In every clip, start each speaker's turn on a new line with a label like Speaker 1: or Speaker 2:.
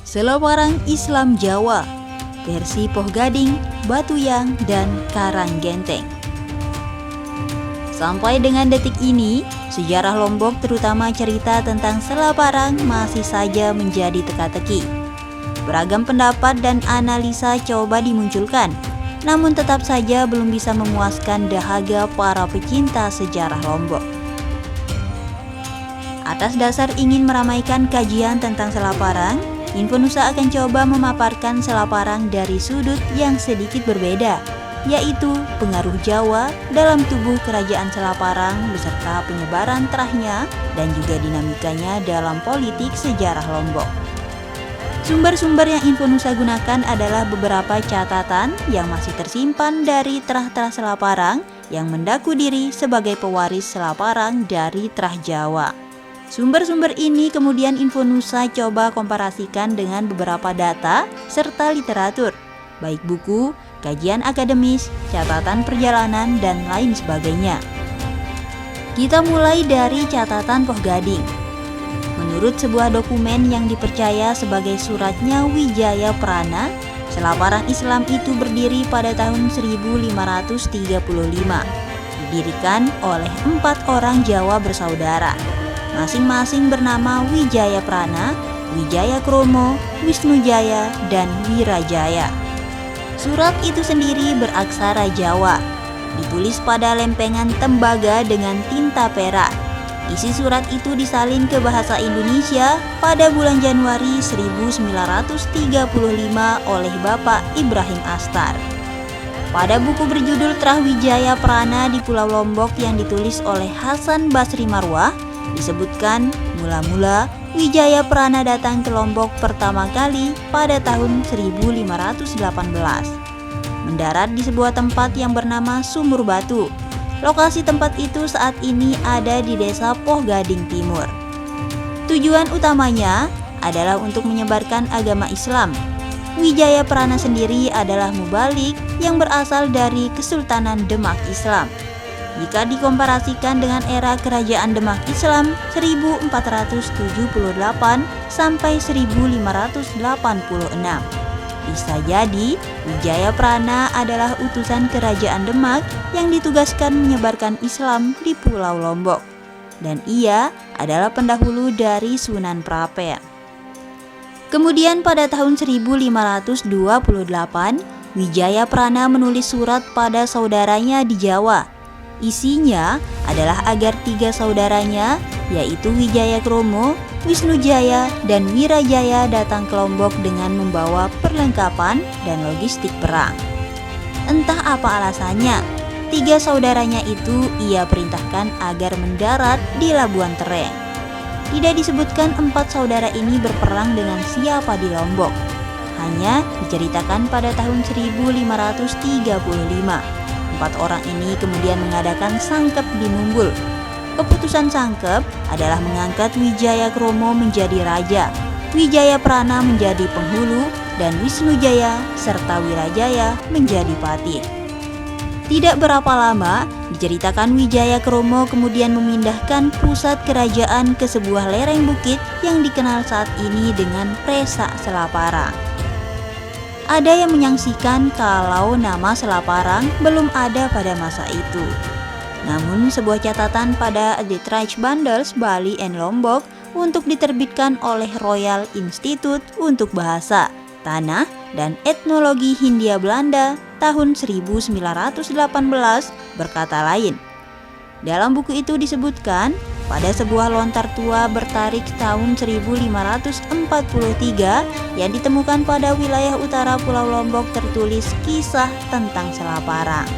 Speaker 1: Selaparang Islam Jawa, versi Poh Gading, Batuyang, dan Karanggenteng. Sampai dengan detik ini, sejarah Lombok terutama cerita tentang Selaparang masih saja menjadi teka-teki. Beragam pendapat dan analisa coba dimunculkan, namun tetap saja belum bisa memuaskan dahaga para pecinta sejarah Lombok. Atas dasar ingin meramaikan kajian tentang Selaparang, Infonusa akan coba memaparkan Selaparang dari sudut yang sedikit berbeda, yaitu pengaruh Jawa dalam tubuh kerajaan Selaparang beserta penyebaran terahnya dan juga dinamikanya dalam politik sejarah Lombok. Sumber-sumber yang Infonusa gunakan adalah beberapa catatan yang masih tersimpan dari terah-terah Selaparang yang mendaku diri sebagai pewaris Selaparang dari terah Jawa. Sumber-sumber ini kemudian Infonusa coba komparasikan dengan beberapa data serta literatur, baik buku, kajian akademis, catatan perjalanan, dan lain sebagainya. Kita mulai dari catatan Poh Gading. Menurut sebuah dokumen yang dipercaya sebagai suratnya Wijaya Prana, Selaparang Islam itu berdiri pada tahun 1535. Didirikan oleh 4 orang Jawa bersaudara, masing-masing bernama Wijaya Prana, Wijaya Kromo, Wisnujaya, dan Wirajaya. Surat itu sendiri beraksara Jawa, ditulis pada lempengan tembaga dengan tinta perak. Isi surat itu disalin ke bahasa Indonesia pada bulan Januari 1935 oleh Bapak Ibrahim Astar. Pada buku berjudul Trah Wijaya Prana di Pulau Lombok yang ditulis oleh Hasan Basri Marwah, disebutkan mula-mula Wijaya Prana datang ke Lombok pertama kali pada tahun 1518. Mendarat di sebuah tempat yang bernama Sumur Batu. Lokasi tempat itu saat ini ada di desa Poh Gading Timur. Tujuan utamanya adalah untuk menyebarkan agama Islam. Wijaya Prana sendiri adalah mubalik yang berasal dari Kesultanan Demak Islam. Jika dikomparasikan dengan era Kerajaan Demak Islam 1478 sampai 1586. Bisa jadi Wijaya Prana adalah utusan Kerajaan Demak yang ditugaskan menyebarkan Islam di Pulau Lombok, dan ia adalah pendahulu dari Sunan Prapen. Kemudian pada tahun 1528, Wijaya Prana menulis surat pada saudaranya di Jawa. Isinya adalah agar 3 saudaranya, yaitu Wijaya Kromo, Wisnujaya, dan Wirajaya datang ke Lombok dengan membawa perlengkapan dan logistik perang. Entah apa alasannya, 3 saudaranya itu ia perintahkan agar mendarat di Labuan Tereng. Tidak disebutkan 4 saudara ini berperang dengan siapa di Lombok. Hanya diceritakan pada tahun 1535. 4 orang ini kemudian mengadakan sangkep di Mumbul. Keputusan sangkep adalah mengangkat Wijaya Kromo menjadi raja, Wijaya Prana menjadi penghulu, dan Wisnujaya serta Wirajaya menjadi patih. Tidak berapa lama, diceritakan Wijaya Kromo kemudian memindahkan pusat kerajaan ke sebuah lereng bukit yang dikenal saat ini dengan Presa Selaparang. Ada yang menyaksikan kalau nama Selaparang belum ada pada masa itu. Namun sebuah catatan pada The Trach Bundles Bali and Lombok untuk diterbitkan oleh Royal Institute untuk Bahasa, Tanah, dan Etnologi Hindia Belanda tahun 1918 berkata lain. Dalam buku itu disebutkan, pada sebuah lontar tua bertarik tahun 1543 yang ditemukan pada wilayah utara Pulau Lombok tertulis kisah tentang Selaparang.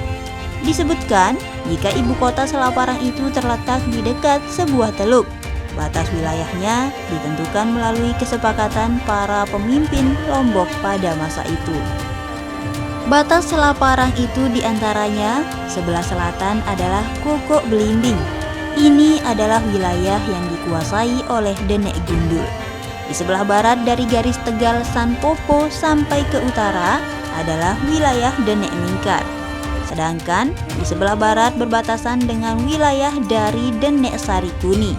Speaker 1: Disebutkan, jika ibu kota Selaparang itu terletak di dekat sebuah teluk, batas wilayahnya ditentukan melalui kesepakatan para pemimpin Lombok pada masa itu. Batas Selaparang itu diantaranya, sebelah selatan adalah Koko Belimbing. Ini adalah wilayah yang dikuasai oleh Denek Gundul. Di sebelah barat dari garis Tegal Sanpopo sampai ke utara adalah wilayah Denek Mingkar. Sedangkan di sebelah barat berbatasan dengan wilayah dari Denek Sarikuni.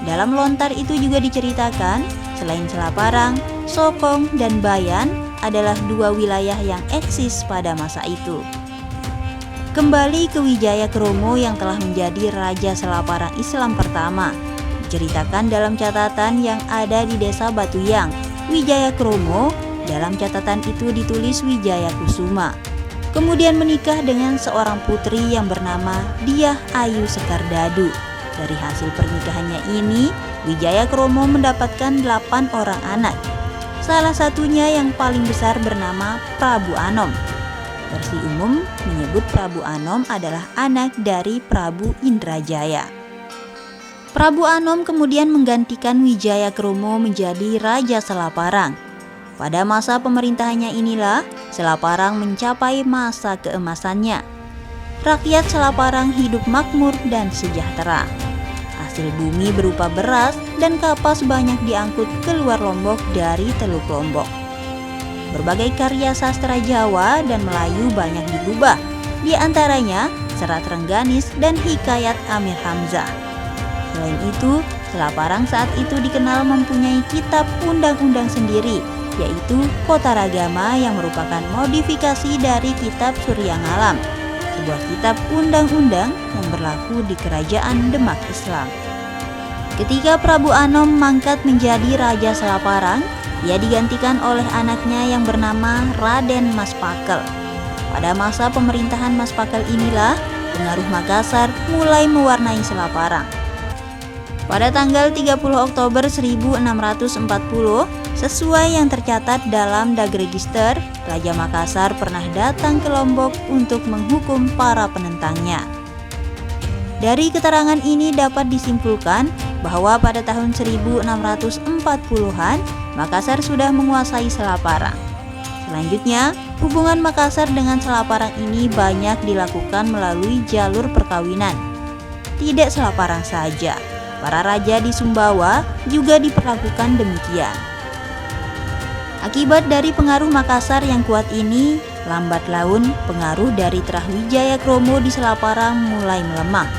Speaker 1: Dalam lontar itu juga diceritakan, selain Selaparang, Sokong, dan Bayan adalah dua wilayah yang eksis pada masa itu. Kembali ke Wijaya Kromo yang telah menjadi Raja Selaparang Islam pertama, diceritakan dalam catatan yang ada di Desa Batuyang, Wijaya Kromo. Dalam catatan itu ditulis Wijaya Kusuma kemudian menikah dengan seorang putri yang bernama Diah Ayu Sekardadu. Dari hasil pernikahannya ini, Wijaya Kromo mendapatkan 8 orang anak. Salah satunya yang paling besar bernama Prabu Anom. Versi umum menyebut Prabu Anom adalah anak dari Prabu Indrajaya. Prabu Anom kemudian menggantikan Wijaya Kromo menjadi Raja Selaparang. Pada masa pemerintahannya inilah Selaparang mencapai masa keemasannya. Rakyat Selaparang hidup makmur dan sejahtera. Hasil bumi berupa beras dan kapas banyak diangkut keluar Lombok dari Teluk Lombok. Berbagai karya sastra Jawa dan Melayu banyak digubah, di antaranya Serat Rengganis dan Hikayat Amir Hamzah. Selain itu, Selaparang saat itu dikenal mempunyai kitab undang-undang sendiri, yaitu Kota Ragama yang merupakan modifikasi dari kitab Surya Ngalam, sebuah kitab undang-undang yang berlaku di Kerajaan Demak Islam. Ketika Prabu Anom mangkat menjadi Raja Selaparang, ia digantikan oleh anaknya yang bernama Raden Mas Pakel. Pada masa pemerintahan Mas Pakel inilah pengaruh Makassar mulai mewarnai Selaparang. Pada tanggal 30 Oktober 1640, sesuai yang tercatat dalam Dagregister, Raja Makassar pernah datang ke Lombok untuk menghukum para penentangnya. Dari keterangan ini dapat disimpulkan bahwa pada tahun 1640-an, Makassar sudah menguasai Selaparang. Selanjutnya, hubungan Makassar dengan Selaparang ini banyak dilakukan melalui jalur perkawinan. Tidak Selaparang saja, para raja di Sumbawa juga diperlakukan demikian. Akibat dari pengaruh Makassar yang kuat ini, lambat laun pengaruh dari Trahwijaya Kromo di Selaparang mulai melemah.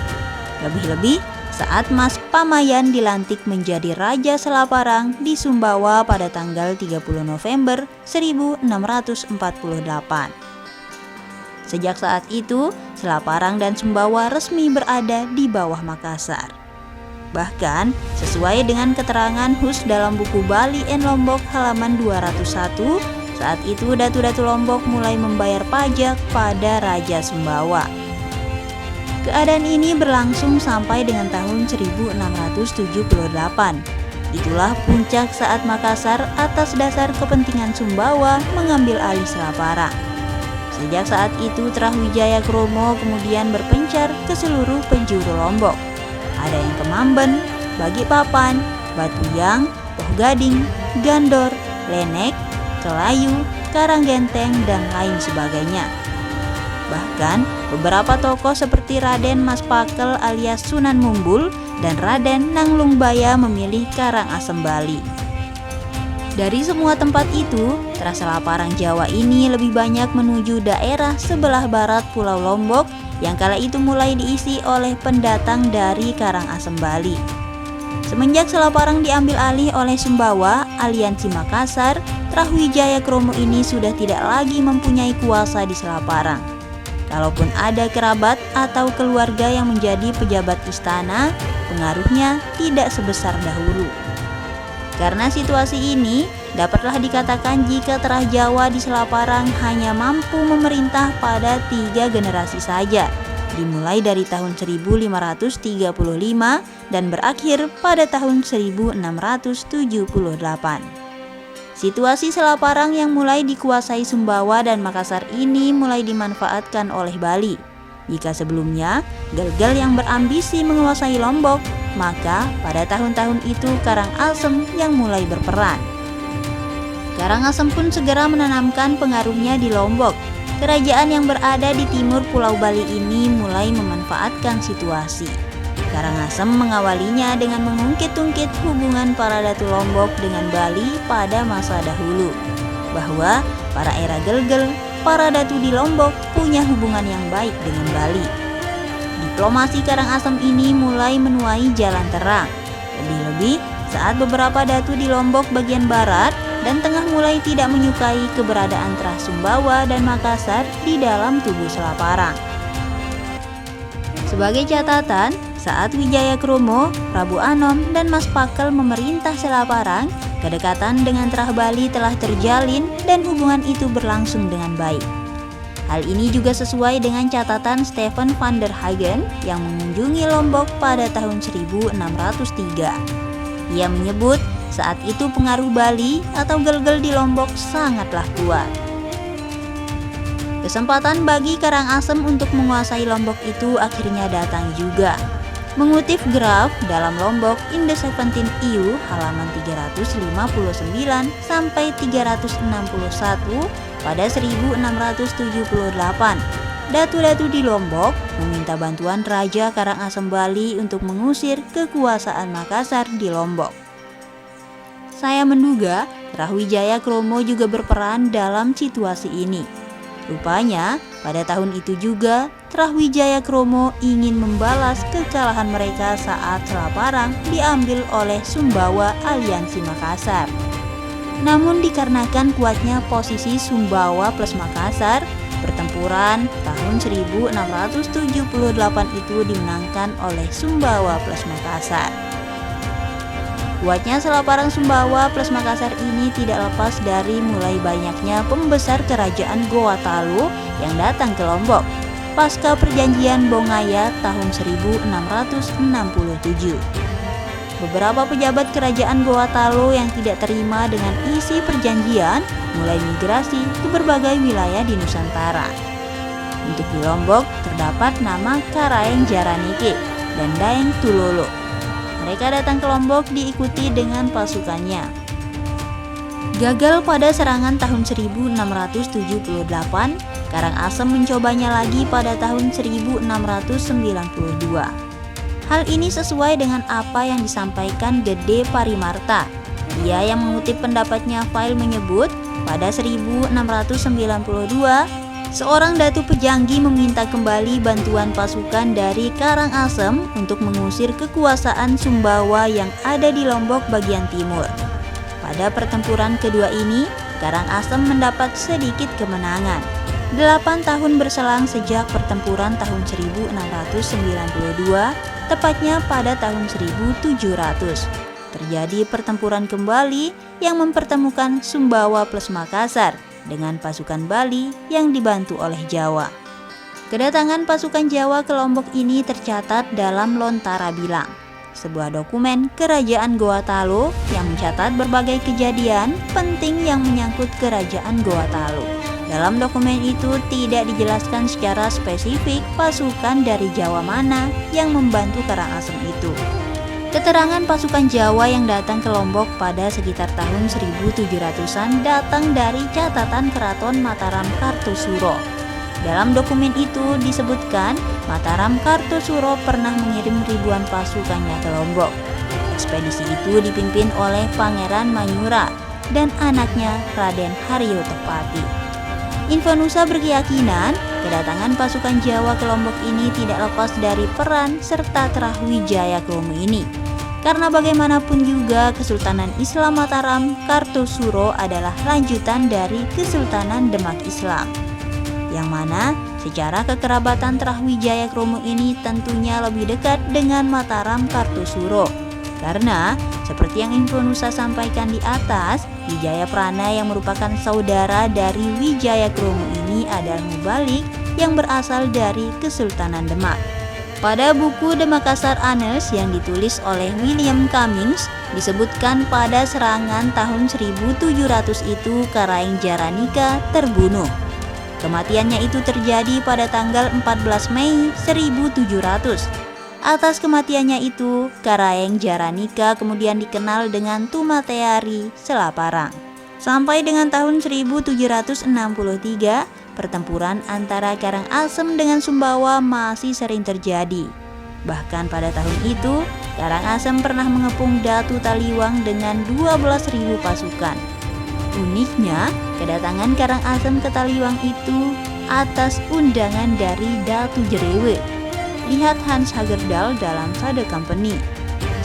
Speaker 1: Lebih-lebih saat Mas Pamayan dilantik menjadi Raja Selaparang di Sumbawa pada tanggal 30 November 1648. Sejak saat itu, Selaparang dan Sumbawa resmi berada di bawah Makassar. Bahkan, sesuai dengan keterangan Hus dalam buku Bali and Lombok halaman 201, saat itu Datu-Datu Lombok mulai membayar pajak pada Raja Sumbawa. Keadaan ini berlangsung sampai dengan tahun 1678. Itulah puncak saat Makassar atas dasar kepentingan Sumbawa mengambil alih Selaparang. Sejak saat itu Trahwijaya Kromo kemudian berpencar ke seluruh penjuru Lombok. Ada yang ke Mamben, Balikpapan, Batuyang, Poh Gading, Gandor, Lenek, Kelayu, Karanggenteng, dan lain sebagainya. Bahkan beberapa tokoh seperti Raden Mas Pakel alias Sunan Mumbul dan Raden Nanglungbaya memilih Karangasem Bali. Dari semua tempat itu, Selaparang Jawa ini lebih banyak menuju daerah sebelah barat Pulau Lombok yang kala itu mulai diisi oleh pendatang dari Karangasem Bali. Semenjak Selaparang diambil alih oleh Sumbawa, Aliansi Makassar, Trahwijaya Kromo ini sudah tidak lagi mempunyai kuasa di Selaparang. Kalaupun ada kerabat atau keluarga yang menjadi pejabat istana, pengaruhnya tidak sebesar dahulu. Karena situasi ini, dapatlah dikatakan jika Terah Jawa di Selaparang hanya mampu memerintah pada 3 generasi saja, dimulai dari tahun 1535 dan berakhir pada tahun 1678. Situasi Selaparang yang mulai dikuasai Sumbawa dan Makassar ini mulai dimanfaatkan oleh Bali. Jika sebelumnya Gelgel yang berambisi menguasai Lombok, maka pada tahun-tahun itu Karangasem yang mulai berperan. Karangasem pun segera menanamkan pengaruhnya di Lombok. Kerajaan yang berada di timur Pulau Bali ini mulai memanfaatkan situasi. Karangasem mengawalinya dengan mengungkit-ungkit hubungan para Datu Lombok dengan Bali pada masa dahulu, bahwa para era Gelgel, para Datu di Lombok punya hubungan yang baik dengan Bali. Diplomasi Karangasem ini mulai menuai jalan terang, lebih-lebih saat beberapa Datu di Lombok bagian barat dan tengah mulai tidak menyukai keberadaan Trah Sumbawa dan Makassar di dalam tubuh Selaparang. Sebagai catatan, saat Wijaya Kromo, Prabu Anom, dan Mas Pakel memerintah Selaparang, kedekatan dengan Trah Bali telah terjalin dan hubungan itu berlangsung dengan baik. Hal ini juga sesuai dengan catatan Stephen van der Hagen yang mengunjungi Lombok pada tahun 1603. Ia menyebut saat itu pengaruh Bali atau Gelgel di Lombok sangatlah kuat. Kesempatan bagi Karangasem untuk menguasai Lombok itu akhirnya datang juga. Mengutip graf dalam Lombok in the 17th EU halaman 359 sampai 361 pada 1678, datu-datu di Lombok meminta bantuan Raja Karangasem Bali untuk mengusir kekuasaan Makassar di Lombok. Saya menduga Trah Wijaya Kromo juga berperan dalam situasi ini. Rupanya, pada tahun itu juga Trah Wijaya Kromo ingin membalas kekalahan mereka saat Selaparang diambil oleh Sumbawa Aliansi Makassar. Namun dikarenakan kuatnya posisi Sumbawa plus Makassar, pertempuran tahun 1678 itu dimenangkan oleh Sumbawa plus Makassar. Kuatnya Selaparang Sumbawa plus Makassar ini tidak lepas dari mulai banyaknya pembesar kerajaan Goa Talu yang datang ke Lombok pasca perjanjian Bongaya tahun 1667. Beberapa pejabat kerajaan Goa Talu yang tidak terima dengan isi perjanjian mulai migrasi ke berbagai wilayah di Nusantara. Untuk di Lombok terdapat nama Karaeng Jaranike dan Daeng Tulolo. Mereka datang ke Lombok diikuti dengan pasukannya. Gagal pada serangan tahun 1678, Karangasem mencobanya lagi pada tahun 1692. Hal ini sesuai dengan apa yang disampaikan Gede Parimarta. Ia yang mengutip pendapatnya file menyebut, pada 1692, seorang Datu Pejanggi meminta kembali bantuan pasukan dari Karangasem untuk mengusir kekuasaan Sumbawa yang ada di Lombok bagian timur. Pada pertempuran kedua ini, Karangasem mendapat sedikit kemenangan. 8 tahun berselang sejak pertempuran tahun 1692, tepatnya pada tahun 1700, terjadi pertempuran kembali yang mempertemukan Sumbawa plus Makassar dengan pasukan Bali yang dibantu oleh Jawa. Kedatangan pasukan Jawa ke Lombok ini tercatat dalam Lontara Bilang, sebuah dokumen kerajaan Goa Talu yang mencatat berbagai kejadian penting yang menyangkut kerajaan Goa Talu. Dalam dokumen itu tidak dijelaskan secara spesifik pasukan dari Jawa mana yang membantu Karangasem itu. Keterangan pasukan Jawa yang datang ke Lombok pada sekitar tahun 1700-an datang dari catatan Keraton Mataram Kartosuro. Dalam dokumen itu disebutkan Mataram Kartosuro pernah mengirim ribuan pasukannya ke Lombok. Ekspedisi itu dipimpin oleh Pangeran Manyura dan anaknya Raden Haryotopati. Infonusa berkeyakinan kedatangan pasukan Jawa ke Lombok ini tidak lepas dari peran serta Trah Wijaya Kromo ini. Karena bagaimanapun juga Kesultanan Islam Mataram Kartosuro adalah lanjutan dari Kesultanan Demak Islam, yang mana secara kekerabatan Trah Wijaya Kromo ini tentunya lebih dekat dengan Mataram Kartosuro. Karena seperti yang Infonusa sampaikan di atas, Wijaya Prana yang merupakan saudara dari Wijaya Kromo ini adalah mubalik yang berasal dari Kesultanan Demak. Pada buku The Makassar Annals yang ditulis oleh William Cummings, disebutkan pada serangan tahun 1700 itu Karaeng Jaranika terbunuh. Kematiannya itu terjadi pada tanggal 14 Mei 1700. Atas kematiannya itu, Karaeng Jaranika kemudian dikenal dengan Tumateari Selaparang. Sampai dengan tahun 1763, pertempuran antara Karangasem dengan Sumbawa masih sering terjadi. Bahkan pada tahun itu, Karangasem pernah mengepung Datu Taliwang dengan 12.000 pasukan. Uniknya, kedatangan Karangasem ke Taliwang itu atas undangan dari Datu Jerewe. Lihat Hans Hagerdal dalam Sade Company.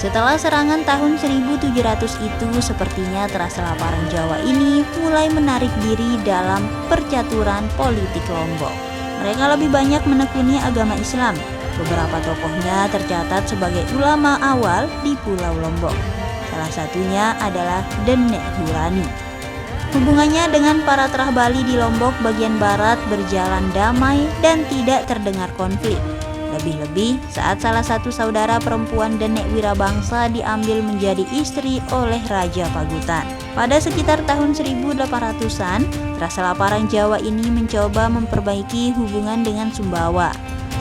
Speaker 1: Setelah serangan tahun 1700 itu, sepertinya Trasalaparang Jawa ini mulai menarik diri dalam percaturan politik Lombok. Mereka lebih banyak menekuni agama Islam. Beberapa tokohnya tercatat sebagai ulama awal di Pulau Lombok. Salah satunya adalah Denek Hurani. Hubungannya dengan para Trah Bali di Lombok bagian barat berjalan damai dan tidak terdengar konflik. Lebih-lebih saat salah satu saudara perempuan Denek Wirabangsa diambil menjadi istri oleh Raja Pagutan. Pada sekitar tahun 1800-an, Trasalaparang Jawa ini mencoba memperbaiki hubungan dengan Sumbawa.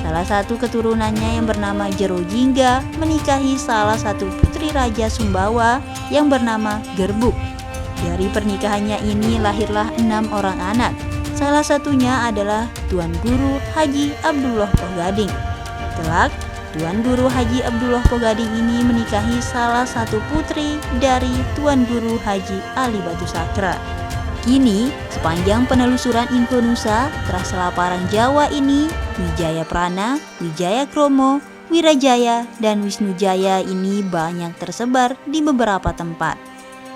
Speaker 1: Salah satu keturunannya yang bernama Jero Jingga menikahi salah satu putri Raja Sumbawa yang bernama Gerbuk. Dari pernikahannya ini lahirlah 6 orang anak. Salah satunya adalah Tuan Guru Haji Abdullah Poh Gading. Kelak, Tuan Guru Haji Abdullah Poh Gading ini menikahi salah satu putri dari Tuan Guru Haji Ali Batu Sakra. Kini, sepanjang penelusuran Infonusa, Trasalaparang Jawa ini, Wijaya Prana, Wijaya Kromo, Wirajaya, dan Wisnujaya ini banyak tersebar di beberapa tempat.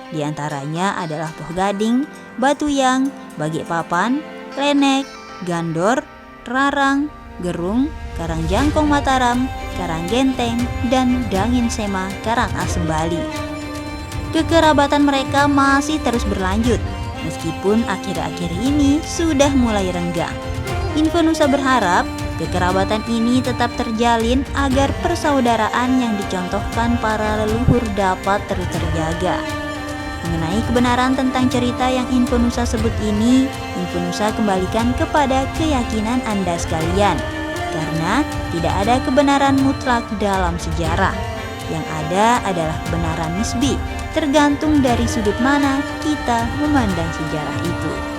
Speaker 1: Di antaranya adalah Poh Gading, Batuyang, Balikpapan, Lenek, Gandor, Rarang, Gerung, Karangjangkong Mataram, Karanggenteng, dan Dangin Sema Karangasem Bali. Kekerabatan mereka masih terus berlanjut, meskipun akhir-akhir ini sudah mulai renggang. Infonusa berharap kekerabatan ini tetap terjalin agar persaudaraan yang dicontohkan para leluhur dapat terus terjaga. Mengenai kebenaran tentang cerita yang Infonusa sebut ini, Infonusa kembalikan kepada keyakinan Anda sekalian. Karena tidak ada kebenaran mutlak dalam sejarah. Yang ada adalah kebenaran nisbi, tergantung dari sudut mana kita memandang sejarah itu.